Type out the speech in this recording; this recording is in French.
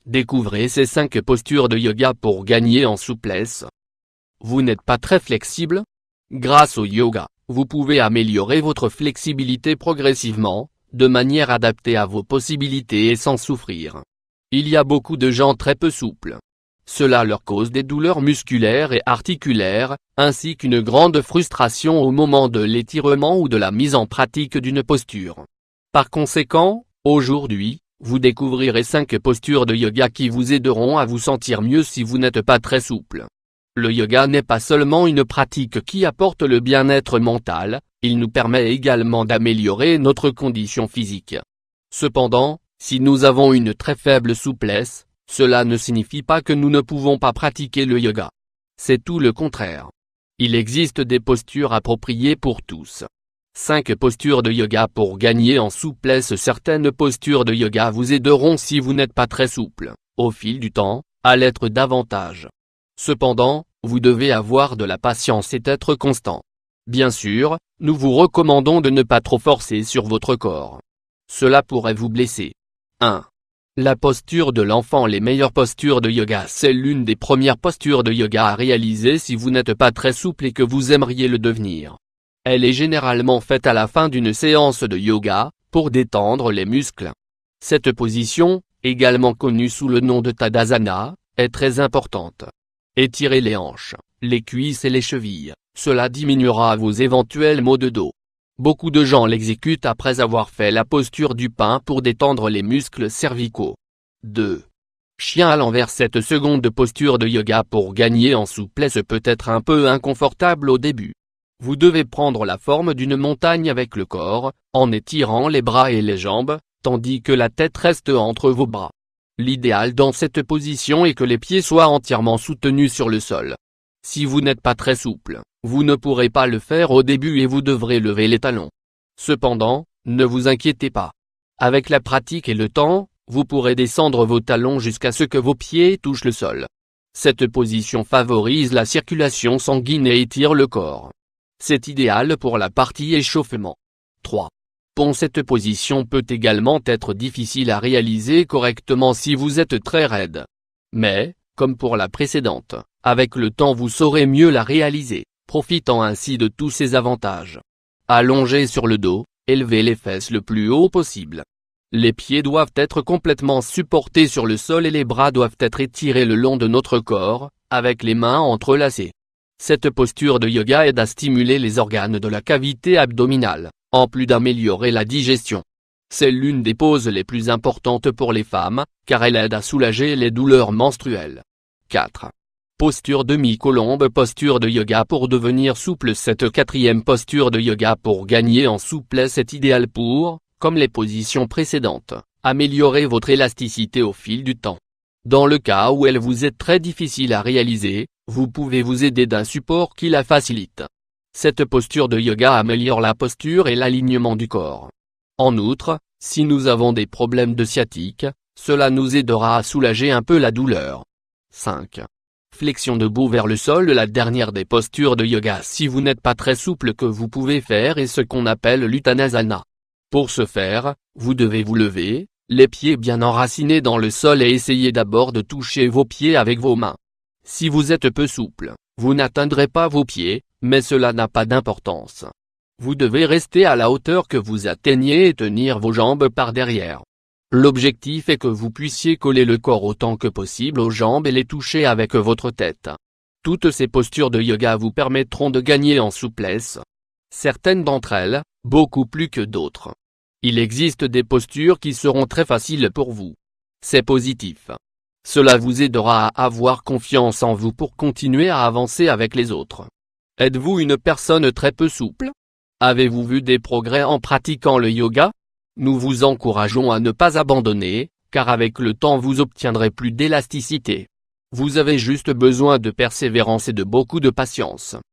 Découvrez ces 5 postures de yoga pour gagner en souplesse. Vous n'êtes pas très flexible? Grâce au yoga, vous pouvez améliorer votre flexibilité progressivement, de manière adaptée à vos possibilités et sans souffrir. Il y a beaucoup de gens très peu souples. Cela leur cause des douleurs musculaires et articulaires, ainsi qu'une grande frustration au moment de l'étirement ou de la mise en pratique d'une posture. Par conséquent, aujourd'hui, vous découvrirez 5 postures de yoga qui vous aideront à vous sentir mieux si vous n'êtes pas très souple. Le yoga n'est pas seulement une pratique qui apporte le bien-être mental, il nous permet également d'améliorer notre condition physique. Cependant, si nous avons une très faible souplesse, cela ne signifie pas que nous ne pouvons pas pratiquer le yoga. C'est tout le contraire. Il existe des postures appropriées pour tous. 5 postures de yoga pour gagner en souplesse. Certaines postures de yoga vous aideront si vous n'êtes pas très souple, au fil du temps, à l'être davantage. Cependant, vous devez avoir de la patience et être constant. Bien sûr, nous vous recommandons de ne pas trop forcer sur votre corps. Cela pourrait vous blesser. 1. La posture de l'enfant. Les meilleures postures de yoga. C'est l'une des premières postures de yoga à réaliser si vous n'êtes pas très souple et que vous aimeriez le devenir. Elle est généralement faite à la fin d'une séance de yoga, pour détendre les muscles. Cette position, également connue sous le nom de Tadasana, est très importante. Étirez les hanches, les cuisses et les chevilles, cela diminuera vos éventuels maux de dos. Beaucoup de gens l'exécutent après avoir fait la posture du pain pour détendre les muscles cervicaux. 2. Chien à l'envers. Cette seconde posture de yoga pour gagner en souplesse peut être un peu inconfortable au début. Vous devez prendre la forme d'une montagne avec le corps, en étirant les bras et les jambes, tandis que la tête reste entre vos bras. L'idéal dans cette position est que les pieds soient entièrement soutenus sur le sol. Si vous n'êtes pas très souple, vous ne pourrez pas le faire au début et vous devrez lever les talons. Cependant, ne vous inquiétez pas. Avec la pratique et le temps, vous pourrez descendre vos talons jusqu'à ce que vos pieds touchent le sol. Cette position favorise la circulation sanguine et étire le corps. C'est idéal pour la partie échauffement. 3. Cette position peut également être difficile à réaliser correctement si vous êtes très raide. Mais, comme pour la précédente, avec le temps vous saurez mieux la réaliser, profitant ainsi de tous ses avantages. Allongez sur le dos, élevez les fesses le plus haut possible. Les pieds doivent être complètement supportés sur le sol et les bras doivent être étirés le long de notre corps, avec les mains entrelacées. Cette posture de yoga aide à stimuler les organes de la cavité abdominale, en plus d'améliorer la digestion. C'est l'une des poses les plus importantes pour les femmes, car elle aide à soulager les douleurs menstruelles. 4. Posture demi-colombe. Posture de yoga pour devenir souple. Cette 4e posture de yoga pour gagner en souplesse est idéale pour, comme les positions précédentes, améliorer votre élasticité au fil du temps. Dans le cas où elle vous est très difficile à réaliser, vous pouvez vous aider d'un support qui la facilite. Cette posture de yoga améliore la posture et l'alignement du corps. En outre, si nous avons des problèmes de sciatique, cela nous aidera à soulager un peu la douleur. 5. Flexion debout vers le sol. La dernière des postures de yoga si vous n'êtes pas très souple que vous pouvez faire est ce qu'on appelle l'uttanasana. Pour ce faire, vous devez vous lever, les pieds bien enracinés dans le sol et essayez d'abord de toucher vos pieds avec vos mains. Si vous êtes peu souple, vous n'atteindrez pas vos pieds, mais cela n'a pas d'importance. Vous devez rester à la hauteur que vous atteignez et tenir vos jambes par derrière. L'objectif est que vous puissiez coller le corps autant que possible aux jambes et les toucher avec votre tête. Toutes ces postures de yoga vous permettront de gagner en souplesse. Certaines d'entre elles, beaucoup plus que d'autres. Il existe des postures qui seront très faciles pour vous. C'est positif. Cela vous aidera à avoir confiance en vous pour continuer à avancer avec les autres. Êtes-vous une personne très peu souple? Avez-vous vu des progrès en pratiquant le yoga? Nous vous encourageons à ne pas abandonner, car avec le temps vous obtiendrez plus d'élasticité. Vous avez juste besoin de persévérance et de beaucoup de patience.